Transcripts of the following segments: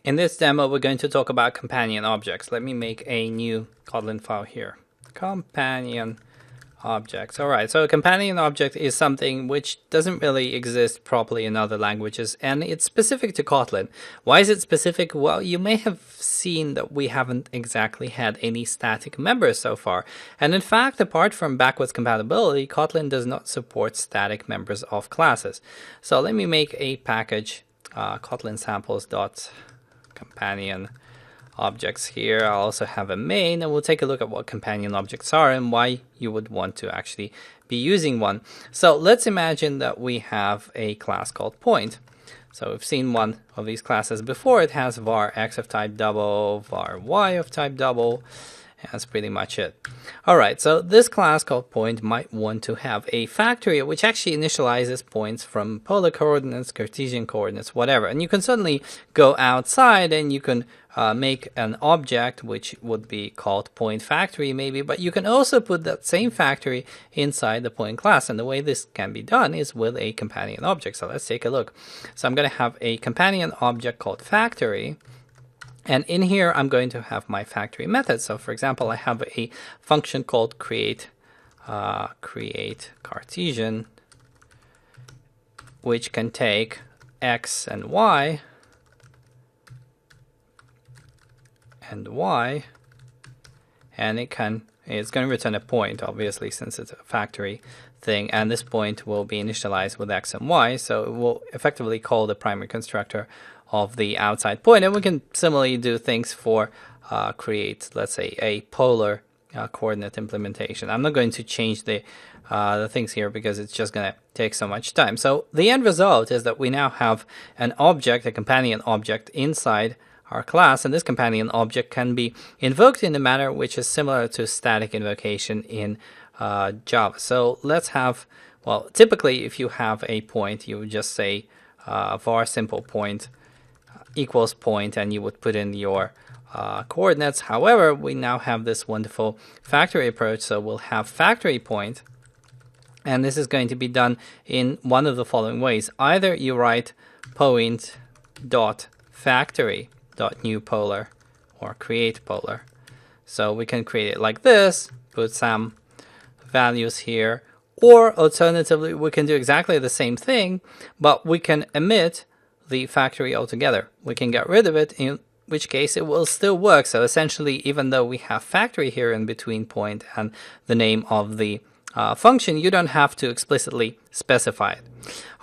In this demo, we're going to talk about companion objects. Let me make a new Kotlin file here. Companion objects. All right, so a companion object is something which doesn't really exist properly in other languages, and it's specific to Kotlin. Why is it specific? Well, you may have seen that we haven't exactly had any static members so far. And in fact, apart from backwards compatibility, Kotlin does not support static members of classes. So let me make a package, Kotlin samples.companion objects here. I'll also have a main, and we'll take a look at what companion objects are and why you would want to actually be using one. So let's imagine that we have a class called point. So we've seen one of these classes before. It has var x of type double, var y of type double. That's pretty much it. All right, so this class called point might want to have a factory which actually initializes points from polar coordinates, Cartesian coordinates, whatever. And you can certainly go outside and you can make an object which would be called point factory maybe, but you can also put that same factory inside the point class. And the way this can be done is with a companion object. So let's take a look. So I'm going to have a companion object called factory. And in here, I'm going to have my factory method. So for example, I have a function called create Cartesian, which can take x and y, and it's going to return a point, obviously, since it's a factory thing. And this point will be initialized with x and y. So it will effectively call the primary constructor of the outside point. And we can similarly do things for create, let's say, a polar coordinate implementation. I'm not going to change the things here because it's just going to take so much time. So the end result is that we now have an object, a companion object inside our class, and this companion object can be invoked in a manner which is similar to static invocation in Java. So let's have, well, typically if you have a point, you would just say var simple point equals point, and you would put in your coordinates. However, we now have this wonderful factory approach, so we'll have factory point, and this is going to be done in one of the following ways. Either you write point dot factory dot new polar or create polar. So we can create it like this, put some values here, or alternatively we can do exactly the same thing, but we can omit the factory altogether. We can get rid of it, in which case it will still work. So essentially, even though we have factory here in between point and the name of the function, you don't have to explicitly specify it.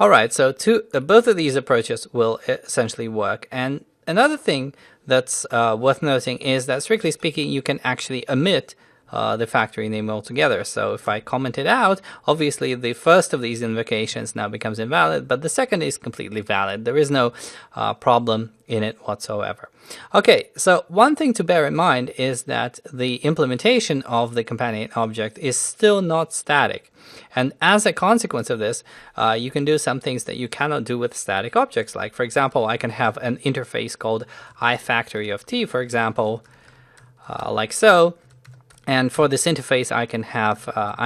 All right, so both of these approaches will essentially work. And another thing that's worth noting is that, strictly speaking, you can actually omit the factory name altogether. So if I comment it out, obviously the first of these invocations now becomes invalid, but the second is completely valid. There is no problem in it whatsoever. Okay, so one thing to bear in mind is that the implementation of the companion object is still not static. And as a consequence of this, you can do some things that you cannot do with static objects. Like, for example, I can have an interface called ifactory of t, for example, like so. And for this interface, I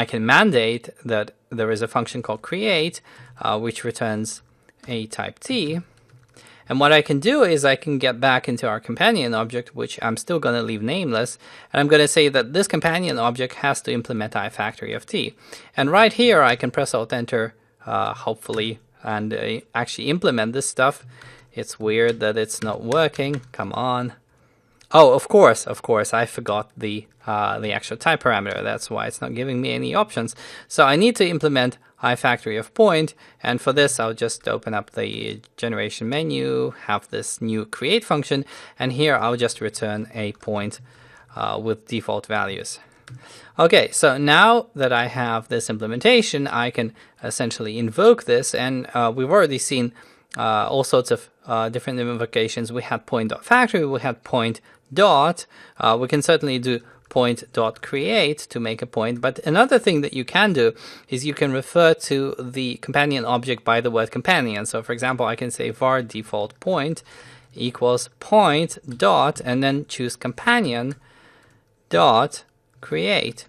can mandate that there is a function called create, which returns a type t. And what I can do is I can get back into our companion object, which I'm still going to leave nameless. And I'm going to say that this companion object has to implement ifactory of t. And right here, I can press Alt-Enter, hopefully, and actually implement this stuff. It's weird that it's not working. Come on. Oh, of course, I forgot the actual type parameter. That's why it's not giving me any options. So I need to implement ifactory of point, and for this I'll just open up the generation menu, have this new create function, and here I'll just return a point with default values. Okay, so now that I have this implementation, I can essentially invoke this, and we've already seen all sorts of different invocations. We had point.factory, we had point dot. We can certainly do point.create to make a point, but another thing that you can do is you can refer to the companion object by the word companion. So for example, I can say var default point equals point dot and then choose companion dot create.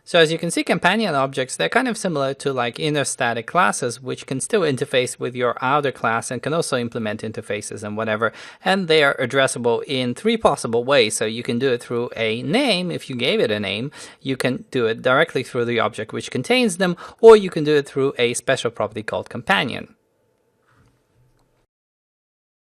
So as you can see, companion objects, they're kind of similar to like inner static classes, which can still interface with your outer class and can also implement interfaces and whatever. And they are addressable in 3 possible ways. So you can do it through a name, if you gave it a name. You can do it directly through the object which contains them, or you can do it through a special property called companion.